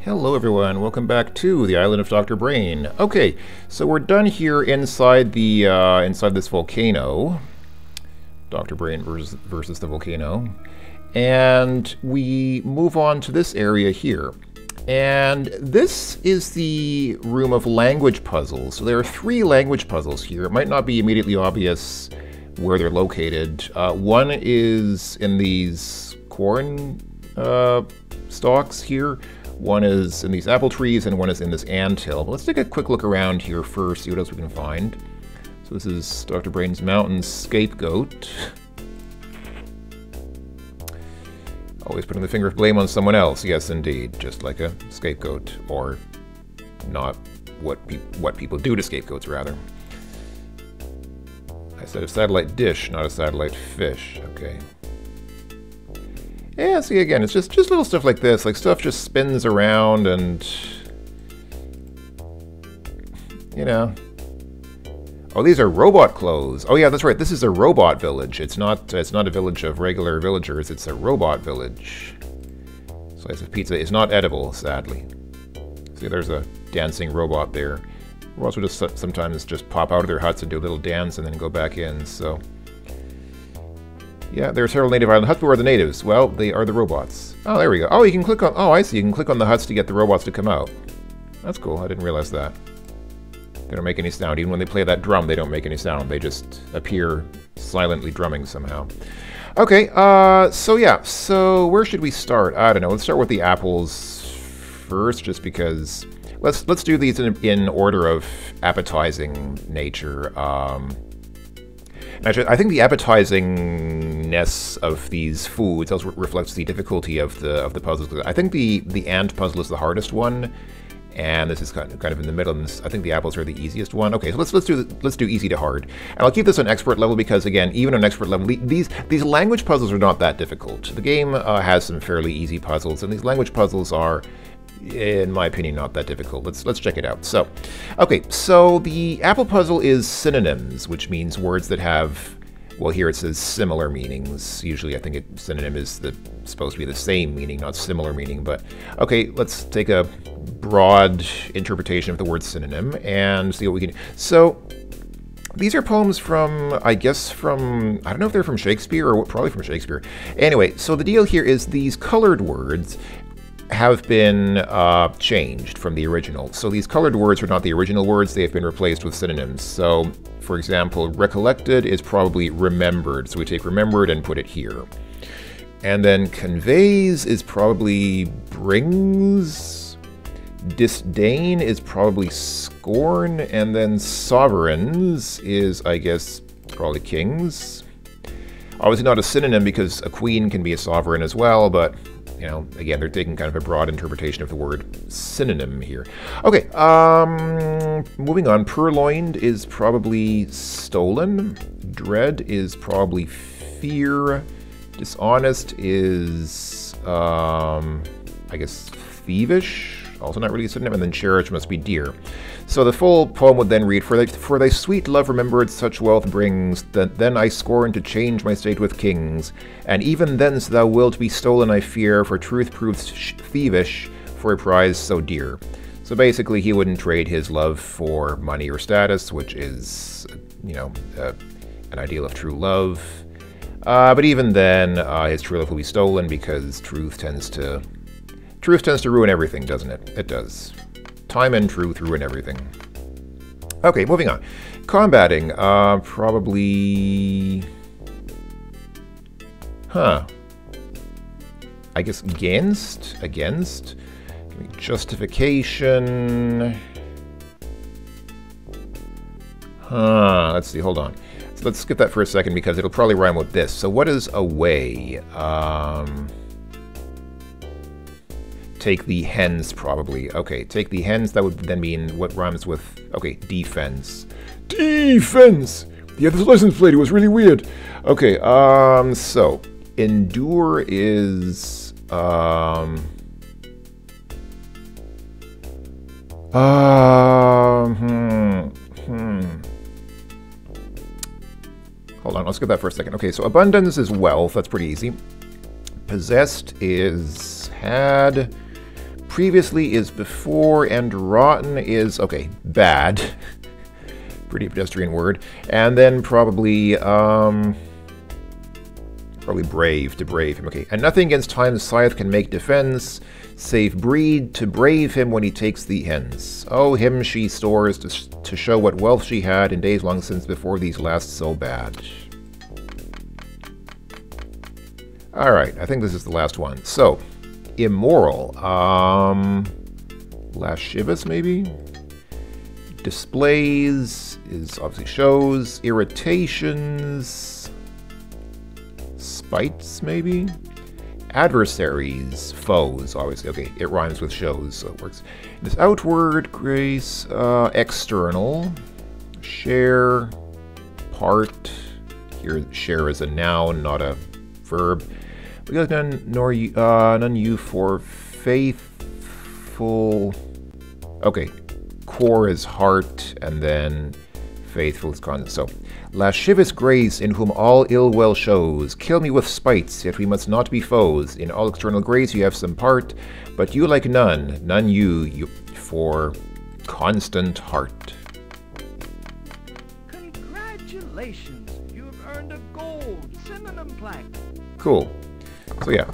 Hello everyone, welcome back to the Island of Dr. Brain. Okay, so we're done here inside the inside this volcano. Dr. Brain versus the volcano. And we move on to this area here. And this is the room of language puzzles. So there are 3 language puzzles here. It might not be immediately obvious where they're located. One is in these corn stalks here. One is in these apple trees, and one is in this anthill. But let's take a quick look around here first, see what else we can find. So this is Dr. Brain's mountain scapegoat. Always putting the finger of blame on someone else. Yes, indeed. Just like a scapegoat. Or not what people do to scapegoats, rather. I said a satellite dish, not a satellite fish. Okay. Yeah, see, again, it's just little stuff like this. Like, stuff just spins around and... You know. Oh, these are robot clothes. Oh, yeah, that's right. This is a robot village. It's not a village of regular villagers. It's a robot village. Slice of pizza is not edible, sadly. See, there's a dancing robot there. Robots will just sometimes just pop out of their huts and do a little dance and then go back in, so... Yeah, there are several native island huts, but where are the natives? Well, they are the robots. Oh, there we go. Oh, you can click on... Oh, I see. You can click on the huts to get the robots to come out. That's cool. I didn't realize that. They don't make any sound. Even when they play that drum, they don't make any sound. They just appear silently drumming somehow. Okay, so yeah. So where should we start? I don't know. Let's start with the apples first, just because... Let's do these in order of appetizing nature. Actually, I think the appetizingness of these foods also reflects the difficulty of the puzzles. I think the ant puzzle is the hardest one, and this is kind of in the middle. And I think the apples are the easiest one. Okay, so let's do easy to hard, and I'll keep this on expert level because, again, even on expert level, these language puzzles are not that difficult. The game has some fairly easy puzzles, and these language puzzles are, in my opinion, not that difficult. Let's check it out. So, okay, so the apple puzzle is synonyms, which means words that have, well, here it says similar meanings. Usually I think synonym is supposed to be the same meaning, not similar meaning, but okay, let's take a broad interpretation of the word synonym and see what we can do. So, these are poems from, I guess I don't know if they're from Shakespeare or probably from Shakespeare. Anyway, so the deal here is these colored words have been changed from the original. So these colored words are not the original words, they have been replaced with synonyms. So, for example, recollected is probably remembered. So we take remembered and put it here. And then conveys is probably brings. Disdain is probably scorn. And then sovereigns is, I guess, probably kings. Obviously not a synonym because a queen can be a sovereign as well, but you know, again, they're taking kind of a broad interpretation of the word synonym here. Okay, moving on. Purloined is probably stolen. Dread is probably fear. Dishonest is, I guess, thievish. Also not really a synonym. And then cherish must be dear. So the full poem would then read, For thy sweet love remembered such wealth brings, that then I scorn to change my state with kings. And even thence thou wilt be stolen, I fear, for truth proves thievish for a prize so dear. So basically he wouldn't trade his love for money or status, which is, you know, an ideal of true love. But even then, his true love will be stolen because truth tends to ruin everything, doesn't it? It does. Time and truth ruin everything. Okay, moving on. Combating, probably... I guess against? Justification... let's see, hold on. So let's skip that for a second because it'll probably rhyme with this. So what is away? Take the hens, probably. Okay, take the hens, that would then mean what rhymes with, okay, defense. Defense! Yeah, this license plate, it was really weird. Okay, so, endure is, hold on, let's get that for a second. Okay, so abundance is wealth, that's pretty easy. Possessed is had. previously is before, and rotten is, okay, bad. Pretty pedestrian word. And then probably, probably brave, to brave him. Okay, and nothing against Time's scythe can make defense, save breed to brave him when he takes the hens. Oh, him she stores to show what wealth she had in days long since before these last so bad. Alright, I think this is the last one. So, immoral. Lascivious, maybe? Displays is obviously shows. Irritations. Spites, maybe? Adversaries. Foes, obviously. Okay, it rhymes with shows, so it works. This outward, grace, external. Share. Part. Here, share is a noun, not a verb. We got none, none you for faithful. Okay, core is heart, and then faithful is constant. So, lascivious grace, in whom all ill well shows. Kill me with spites, yet we must not be foes. In all external grace you have some part, but you like none, none you for constant heart. Congratulations, you have earned a gold synonym plaque. Cool. So yeah,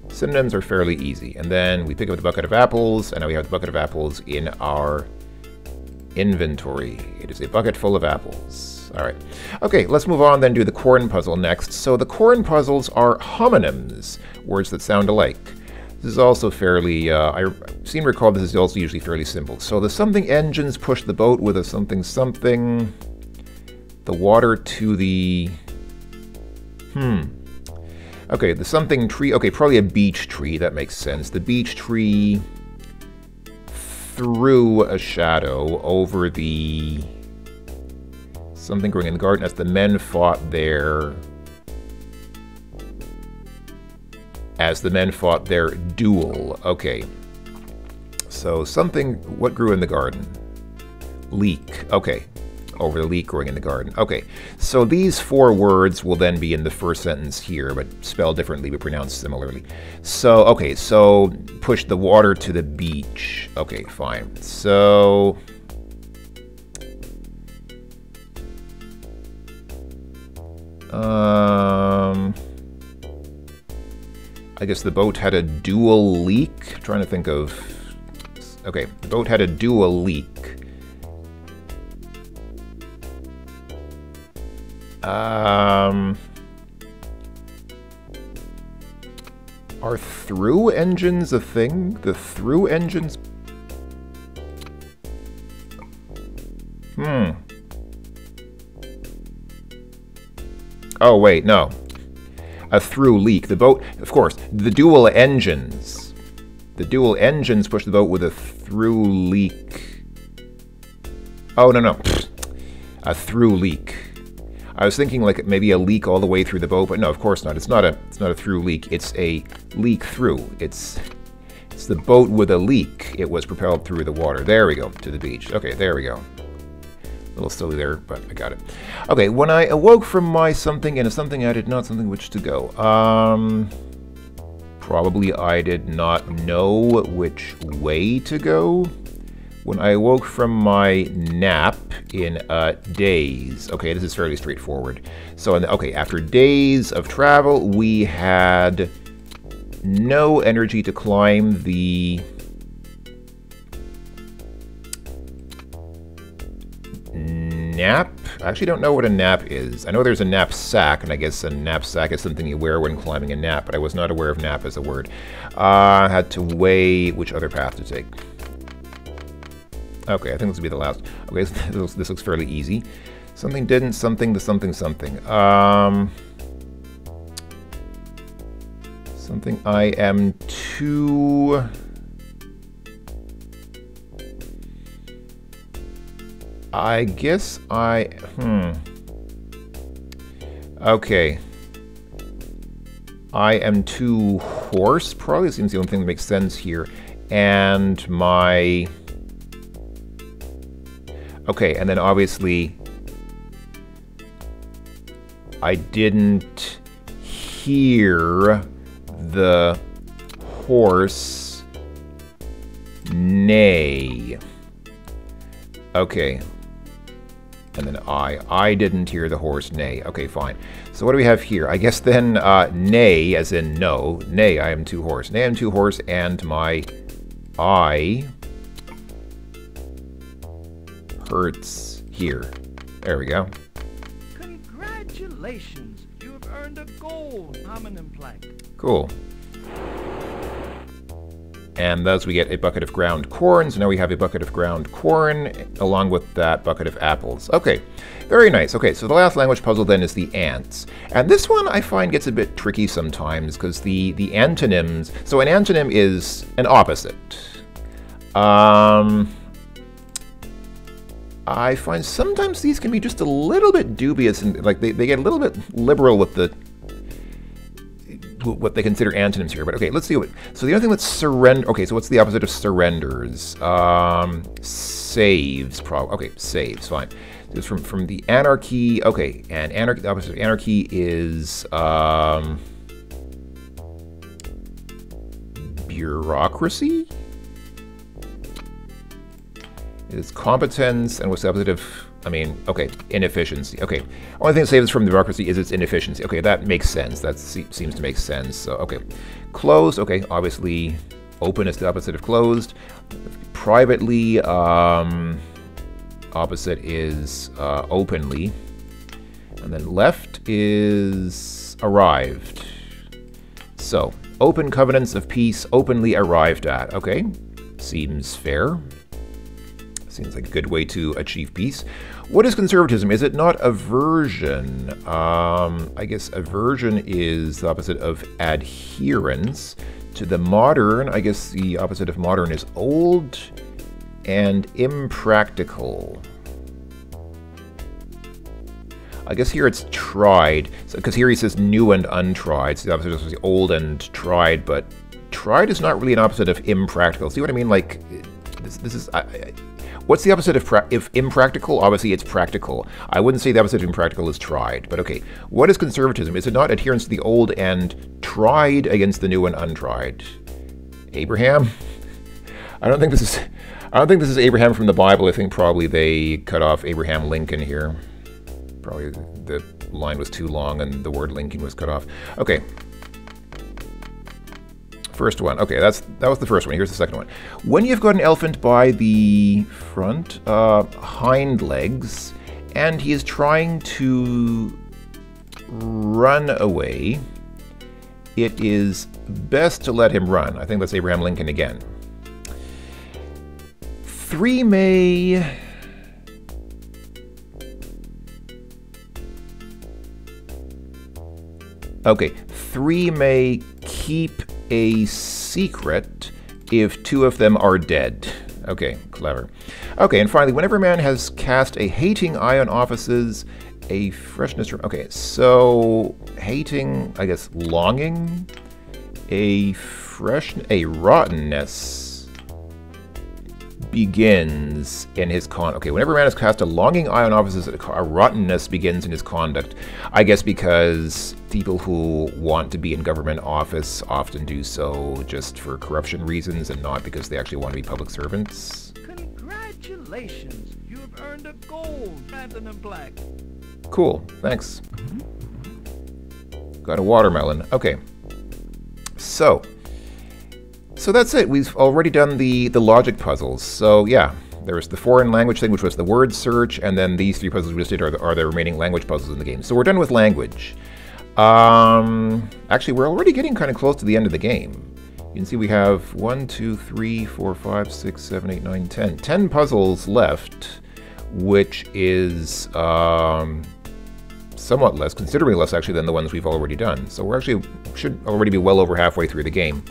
synonyms are fairly easy. And then we pick up the bucket of apples, and now we have the bucket of apples in our inventory. It is a bucket full of apples. All right. Okay, let's move on then to the corn puzzle next. So the corn puzzles are homonyms, words that sound alike. This is also fairly, I seem to recall this is also usually fairly simple. So the something engines push the boat with a something something. The water to the... Okay, the something tree, okay, probably a beech tree, that makes sense. The beech tree threw a shadow over the something growing in the garden as the men fought there. As the men fought their duel. Okay. So something, what grew in the garden? Leek, okay. Over the leek growing in the garden. Okay, so these four words will then be in the first sentence here, but spelled differently, but pronounced similarly. So, okay, so push the water to the beach. Okay, fine. So... I guess the boat had a dual leak. I'm trying to think of... Okay, the boat had a dual leak. Are through engines a thing? The through engines? Oh, wait, no. A through leak. The boat, of course, the dual engines. The dual engines push the boat with a through leak. Oh, no. A through leak. I was thinking like maybe a leak all the way through the boat, but no, of course not. It's not a through leak. It's a leak through. It's the boat with a leak. It was propelled through the water. There we go, to the beach. Okay, there we go. A little silly there, but I got it. Okay, when I awoke from my something and a something I did not something which to go. Probably I did not know which way to go. When I awoke from my nap in days. Okay, this is fairly straightforward. So, okay, after days of travel, we had no energy to climb the nap. I actually don't know what a nap is. I know there's a knapsack, and I guess a knapsack is something you wear when climbing a nap, but I was not aware of nap as a word. I had to weigh which other path to take. Okay, I think this will be the last. Okay, this looks fairly easy. Something didn't, something to something something. Something I am too... I guess I... Okay. I am too hoarse, probably seems the only thing that makes sense here. And my... Okay, and then obviously I didn't hear the horse Neigh. Okay. And then I didn't hear the horse neigh. Okay, fine. So what do we have here? I guess then neigh, as in no. Neigh, I am two horse. Neigh, I am two horse, and my eye hurts here. There we go. Congratulations! You have earned a gold hominin plaque. Cool. And thus we get a bucket of ground corn. So now we have a bucket of ground corn along with that bucket of apples. Okay, very nice. Okay, so the last language puzzle then is the ants. And this one I find gets a bit tricky sometimes because the antonyms... So an antonym is an opposite. I find sometimes these can be just a little bit dubious and like they get a little bit liberal with the what they consider antonyms here, but okay, let's see what. So the other thing that's surrender. Okay, so what's the opposite of surrenders? Saves, probably. Okay, saves, fine. It's from the anarchy. Okay, and anarchy. The opposite of anarchy is bureaucracy. It is competence, and what's the opposite of? I mean, okay, inefficiency. Okay, only thing that saves from the bureaucracy is its inefficiency. Okay, that makes sense. That seems to make sense. So, okay, closed. Okay, obviously, open is the opposite of closed. Privately, opposite is openly, and then left is arrived. So, open covenants of peace, openly arrived at. Okay, seems fair. Seems like a good way to achieve peace. What is conservatism? Is it not aversion? I guess aversion is the opposite of adherence. To the modern, I guess the opposite of modern is old and impractical. I guess here it's tried, because here he says new and untried. So the opposite is old and tried, but tried is not really an opposite of impractical. See what I mean? Like, this is... What's the opposite of if impractical? Obviously, it's practical. I wouldn't say the opposite of impractical is tried, but okay. What is conservatism? Is it not adherence to the old and tried against the new and untried? Abraham? I don't think this is Abraham from the Bible. I think probably they cut off Abraham Lincoln here. Probably the line was too long and the word Lincoln was cut off. Okay. First one. Okay, that was the first one. Here's the second one. When you've got an elephant by the front hind legs, and he is trying to run away, it is best to let him run. I think that's Abraham Lincoln again. 3 may... Okay, 3 may keep a secret if 2 of them are dead. Okay, clever. Okay, and finally, whenever a man has cast a hating eye on offices, a freshness... Okay, so hating, I guess, longing, a rottenness begins in his Okay, whenever a man has cast a longing eye on offices, a rottenness begins in his conduct. I guess because people who want to be in government office often do so just for corruption reasons and not because they actually want to be public servants. Congratulations! You have earned a gold platinum plaque. Cool, thanks. Got a watermelon. Okay. So that's it. We've already done the logic puzzles. So yeah, there's the foreign language thing, which was the word search, and then these 3 puzzles we just did are the remaining language puzzles in the game. So we're done with language. Actually, we're already getting kind of close to the end of the game. You can see we have 1, 2, 3, 4, 5, 6, 7, 8, 9, 10. 10 puzzles left, which is somewhat less, considerably less actually than the ones we've already done. So we're actually should already be well over halfway through the game.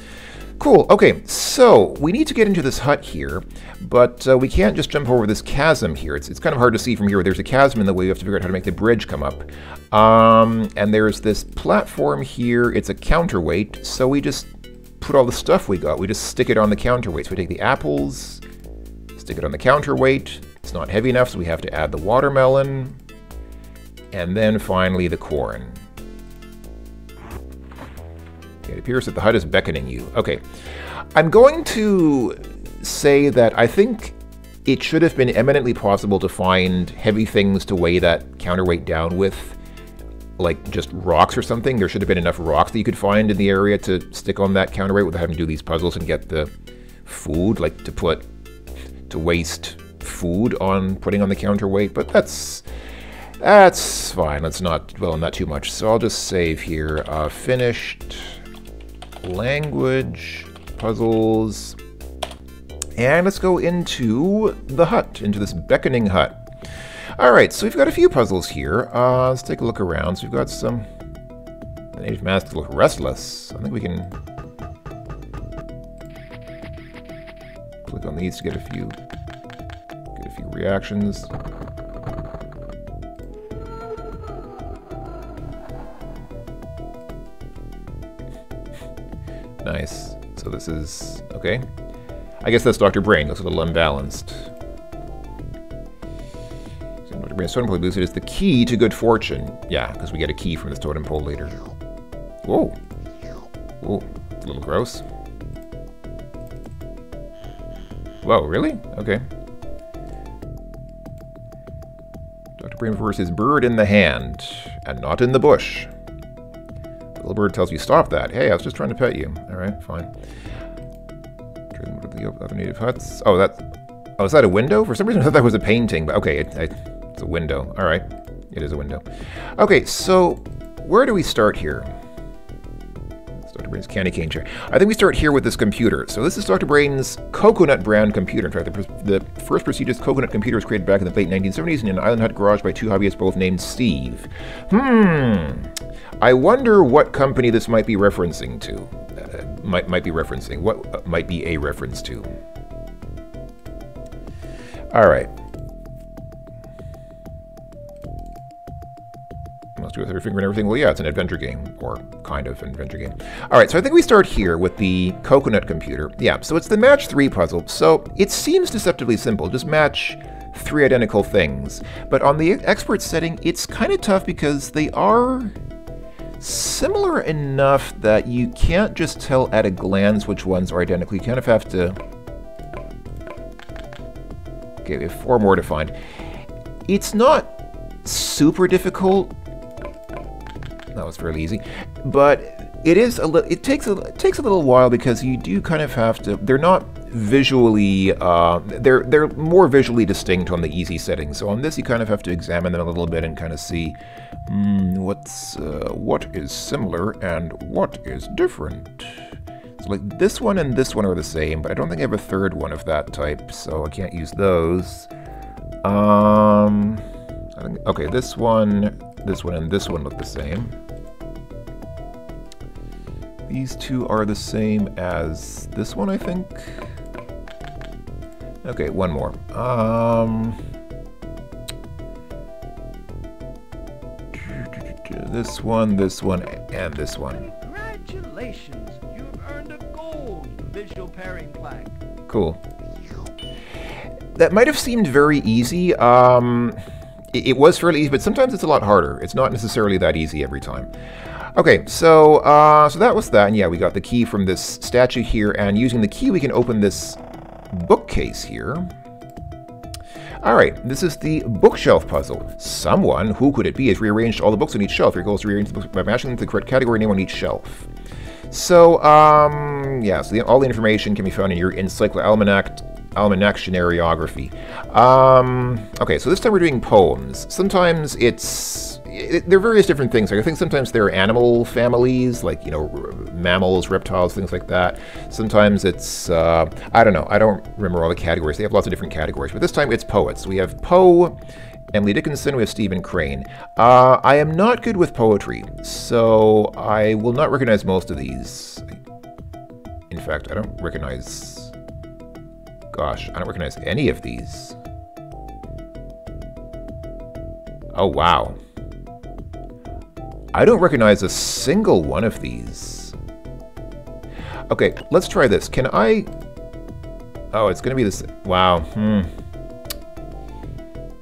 Cool, okay, so we need to get into this hut here, but we can't just jump over this chasm here. It's kind of hard to see from here. There's a chasm in the way. We have to figure out how to make the bridge come up. And there's this platform here. It's a counterweight, so we just put all the stuff we got. We just stick it on the counterweight. So we take the apples, stick it on the counterweight. It's not heavy enough, so we have to add the watermelon, and then finally the corn. It appears that the hut is beckoning you. Okay, I'm going to say that I think it should have been eminently possible to find heavy things to weigh that counterweight down with, like just rocks or something. There should have been enough rocks that you could find in the area to stick on that counterweight without having to do these puzzles and get the food, like to waste food on putting on the counterweight. But that's fine. Let's not dwell on that too much. So I'll just save here. Finished language puzzles. And let's go into the hut, into this beckoning hut. All right, so we've got a few puzzles here. Let's take a look around. So we've got some... The native masks look restless. I think we can click on these to get a few reactions. Nice. So this is... okay. I guess that's Dr. Brain. Looks a little unbalanced. So Dr. Brain's totem pole boosted is the key to good fortune. Yeah, because we get a key from this totem pole later. Whoa. Whoa. It's a little gross. Whoa, really? Okay. Dr. Brain prefers his bird in the hand, and not in the bush. The little bird tells you, stop that. Hey, I was just trying to pet you. Alright, fine. What are the other native huts? Oh, is that a window? For some reason I thought that was a painting, but okay, it's a window. Alright, it is a window. Okay, so where do we start here? It's Dr. Brain's candy cane chair. I think we start here with this computer. So this is Dr. Brain's coconut brand computer. In fact, the first prestigious coconut computer was created back in the late 1970s in an island hut garage by two hobbyists both named Steve. I wonder what company this might be referencing to. Might be referencing. What might be a reference to? All right. Must do with her finger and everything. Well, yeah, it's an adventure game, or kind of an adventure game. All right, so I think we start here with the coconut computer. Yeah, so it's the match 3 puzzle. So it seems deceptively simple. Just match 3 identical things. But on the expert setting, it's kind of tough because they are similar enough that you can't just tell at a glance which ones are identical. You kind of have to... Okay, we have 4 more to find. It's not super difficult. That was fairly easy. But it is a little... It takes a little while because you do kind of have to... They're not visually... they're more visually distinct on the easy settings. So on this, you kind of have to examine them a little bit and kind of see... what is similar and what is different? So like this one and this one are the same, but I don't think I have a third one of that type, so I can't use those. I think, okay, this one, and this one look the same. These two are the same as this one, I think. Okay, one more. This one, and this one. Congratulations! You've earned a gold visual pairing plaque. Cool. That might have seemed very easy. It was fairly easy, but sometimes it's a lot harder. It's not necessarily that easy every time. Okay, so so that was that, and yeah, we got the key from this statue here, and using the key we can open this bookcase here. Alright, this is the bookshelf puzzle. Someone, who could it be, has rearranged all the books on each shelf. Your goal is to rearrange the books by matching them to the correct category name on each shelf. So, yeah, so all the information can be found in your Almanactionariography. Okay, so this time we're doing poems. Sometimes there are various different things. Like I think sometimes there are animal families, like, you know, mammals, reptiles, things like that. Sometimes it's, I don't know. I don't remember all the categories. They have lots of different categories. But this time it's poets. We have Poe, Emily Dickinson, we have Stephen Crane. I am not good with poetry, so I will not recognize most of these. In fact, I don't recognize... Gosh, I don't recognize any of these. Oh, wow. I don't recognize a single one of these. Okay, let's try this. Can I... Oh, it's going to be this... Wow.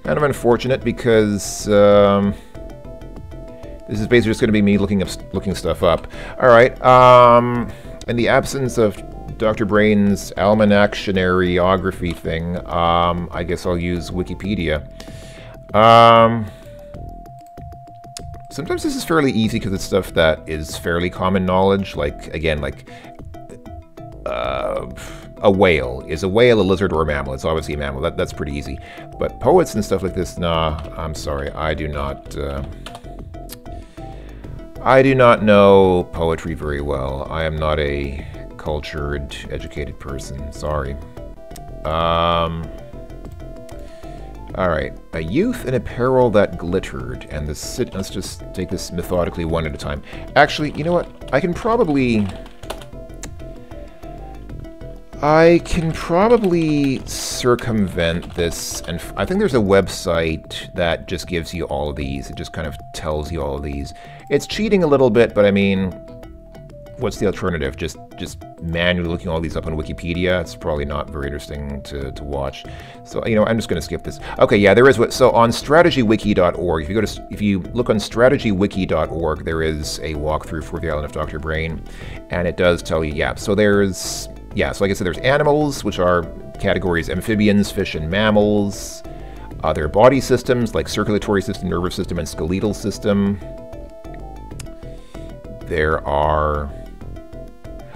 Kind of unfortunate because this is basically just going to be me looking stuff up. All right. In the absence of Dr. Brain's almanactionaryography thing, I guess I'll use Wikipedia. Sometimes this is fairly easy because it's stuff that is fairly common knowledge. Like, again, like a whale. Is a whale a lizard or a mammal? It's obviously a mammal. That's pretty easy. But poets and stuff like this, nah, I'm sorry. I do not know poetry very well. I am not a cultured, educated person. Sorry. Alright. A youth in apparel that glittered, and the let's just take this methodically one at a time. Actually, you know what? I can probably circumvent this, and I think there's a website that just gives you all of these. It just kind of tells you all of these. It's cheating a little bit, but I mean, what's the alternative? Just manually looking all these up on Wikipedia? It's probably not very interesting to watch. So, you know, I'm just going to skip this. Okay, yeah, there is so on strategywiki.org, if you look on strategywiki.org, there is a walkthrough for the Island of Dr. Brain, and it does tell you, yeah. So there's, yeah, so like I said, there's animals, which are categories amphibians, fish, and mammals. There are body systems like circulatory system, nervous system, and skeletal system. There are...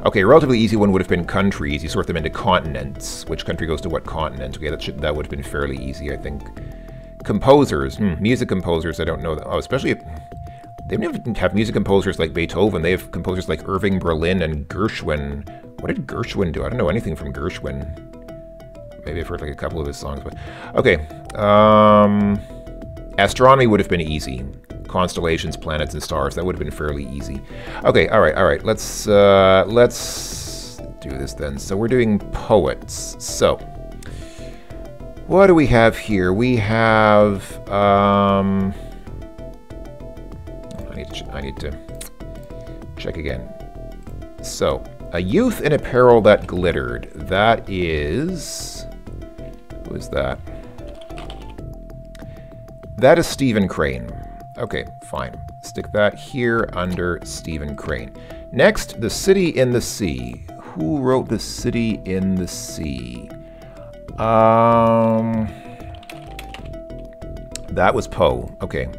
Okay, a relatively easy one would have been countries. You sort them into continents. Which country goes to what continent? Okay, that would have been fairly easy, I think. Composers. Music composers, I don't know. Oh, especially... They don't even have music composers like Beethoven. They have composers like Irving Berlin and Gershwin. What did Gershwin do? I don't know anything from Gershwin. Maybe I've heard like a couple of his songs, but... Okay. Astronomy would have been easy. Constellations, planets, and stars. That would have been fairly easy. Okay, all right. Let's do this then. So we're doing poets. So what do we have here? We have I need to check again. So a youth in apparel that glittered. That is, who is that? That is Stephen Crane. Okay, fine. Stick that here under Stephen Crane. Next, The City in the Sea. Who wrote The City in the Sea? That was Poe. Okay.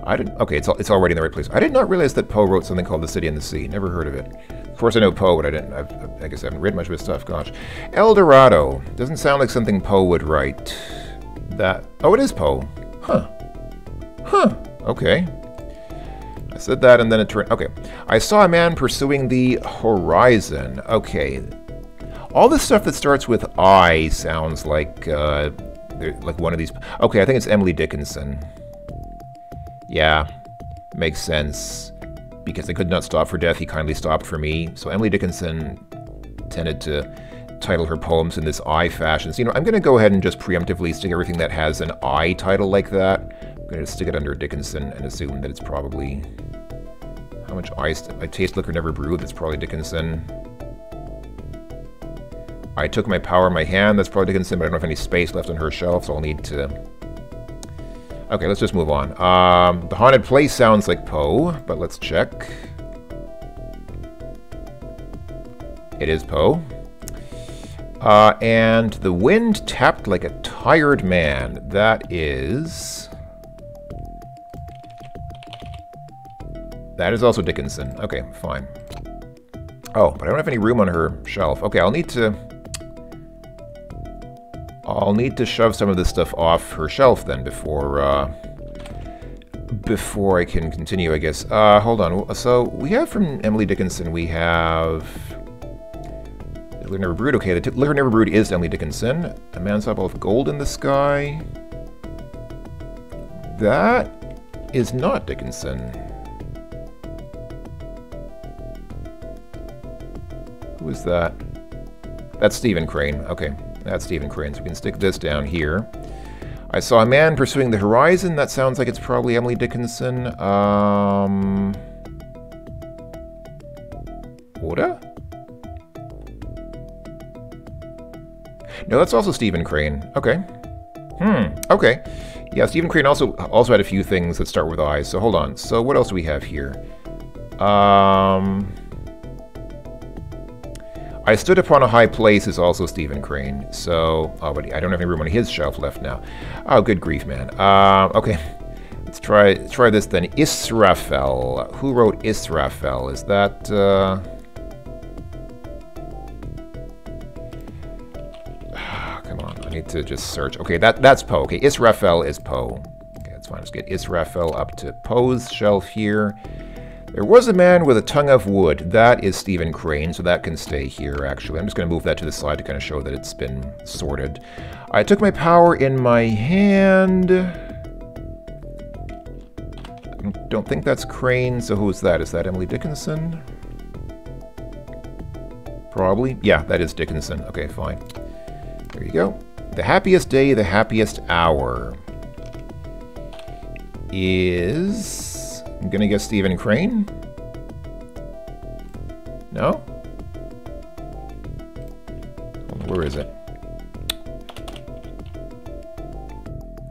Okay, it's already in the right place. I did not realize that Poe wrote something called The City in the Sea. Never heard of it. Of course I know Poe, but I guess I haven't read much of his stuff. Gosh. El Dorado. Doesn't sound like something Poe would write. Oh, it is Poe. Huh. Okay. I said that and then it turned... Okay. I saw a man pursuing the horizon. Okay. All this stuff that starts with I sounds like one of these... Okay, I think it's Emily Dickinson. Yeah. Makes sense. Because I could not stop for death, he kindly stopped for me. So Emily Dickinson tended to title her poems in this I fashion. So, you know, I'm going to go ahead and just preemptively stick everything that has an I title like that. I'm going to stick it under Dickinson and assume that it's probably... How much I taste liquor never brewed, that's probably Dickinson. I took my power in my hand, that's probably Dickinson, but I don't have any space left on her shelf, so I'll need to... Okay, let's just move on. The Haunted Place sounds like Poe, but let's check. It is Poe. And The Wind Tapped Like a Tired Man. That is also Dickinson. Okay, fine. Oh, but I don't have any room on her shelf. Okay, I'll need to shove some of this stuff off her shelf then before I can continue, I guess. Hold on. So we have from Emily Dickinson, we have Liquor Never Brewed. Okay, the Liquor Never Brewed is Emily Dickinson. A Man Saw a Ball of Gold in the Sky. That is not Dickinson. Who is that? That's Stephen Crane. Okay, that's Stephen Crane. So we can stick this down here. I saw a man pursuing the horizon. That sounds like it's probably Emily Dickinson. Oda? No, that's also Stephen Crane. Okay. Okay. Yeah, Stephen Crane also had a few things that start with I. So hold on. So what else do we have here? I stood upon a high place is also Stephen Crane. So, oh, but I don't have any room on his shelf left now. Oh, good grief, man. Okay, let's try this then. Israfel. Who wrote Israfel? Is that? Come on, I need to just search. Okay, that's Poe. Okay, Israfel is Poe. Okay, that's fine. Let's get Israfel up to Poe's shelf here. There was a man with a tongue of wood. That is Stephen Crane, so that can stay here, actually. I'm just going to move that to the side to kind of show that it's been sorted. I took my power in my hand. I don't think that's Crane, so who's that? Is that Emily Dickinson? Probably. Yeah, that is Dickinson. Okay, fine. There you go. The happiest day, the happiest hour is... I'm gonna guess Stephen Crane? No? Where is it?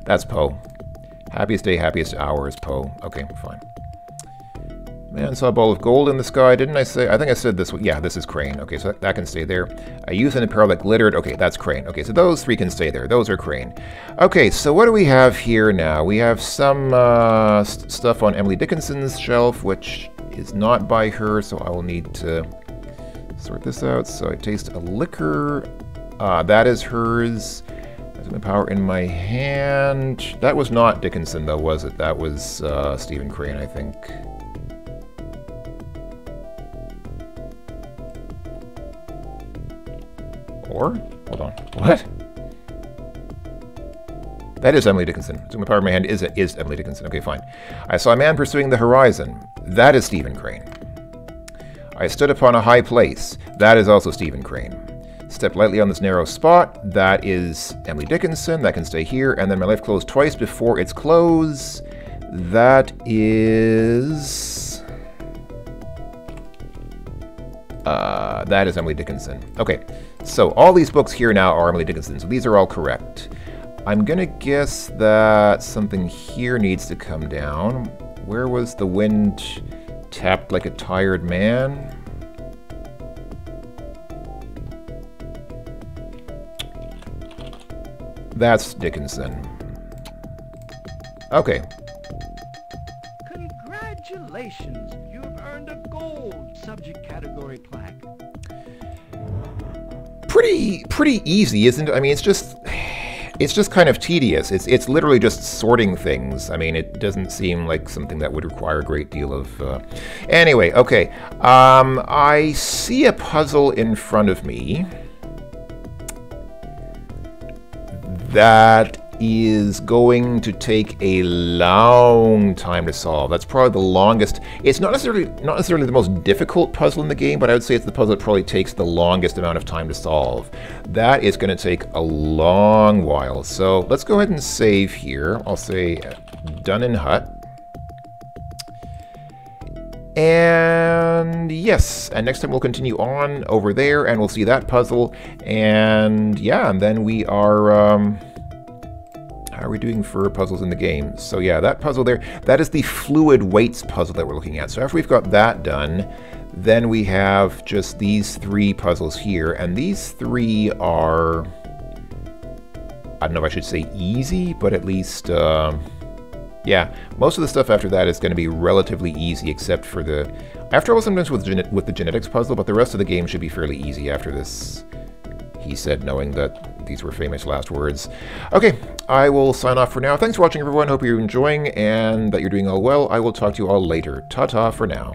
That's Poe. Happiest day, happiest hour is Poe. Okay, fine. Man saw a ball of gold in the sky, didn't I say? I think I said this one. Yeah, this is Crane. Okay, so that can stay there. A youth in apparel that glittered. Okay, that's Crane. Okay, so those three can stay there. Those are Crane. Okay, so what do we have here now? We have some stuff on Emily Dickinson's shelf, which is not by her, so I will need to sort this out. So I taste a liquor. That is hers. There's my power in my hand. That was not Dickinson, though, was it? That was Stephen Crane, I think. Or? Hold on. What? That is Emily Dickinson. So my power in my hand is Emily Dickinson. Okay, fine. I saw a man pursuing the horizon. That is Stephen Crane. I stood upon a high place. That is also Stephen Crane. Stepped lightly on this narrow spot. That is Emily Dickinson. That can stay here. And then my life closed twice before its close. That is... that is Emily Dickinson. Okay, so all these books here now are Emily Dickinson, so these are all correct. I'm gonna guess that something here needs to come down. Where was the wind tapped like a tired man? That's Dickinson. Okay. Congratulations! You have earned a gold subject category plaque. Pretty easy, isn't it? I mean, it's just kind of tedious. It's literally just sorting things. I mean, it doesn't seem like something that would require a great deal of... Anyway, okay. I see a puzzle in front of me that is going to take a long time to solve. That's probably the longest. It's not necessarily the most difficult puzzle in the game, but I would say it's the puzzle that probably takes the longest amount of time to solve. That is going to take a long while. So let's go ahead and save here. I'll say Dunn & Hut. And yes, and next time we'll continue on over there and we'll see that puzzle. And yeah, and then we are... how are we doing for puzzles in the game? So yeah, that puzzle there, that is the fluid weights puzzle that we're looking at. So after we've got that done, then we have just these three puzzles here. And these three are, I don't know if I should say easy, but at least, yeah, most of the stuff after that is going to be relatively easy, except for the... I have trouble sometimes with the genetics puzzle, but the rest of the game should be fairly easy after this, he said, knowing that these were famous last words. Okay, I will sign off for now. Thanks for watching, everyone. Hope you're enjoying and that you're doing all well. I will talk to you all later. Ta-ta for now.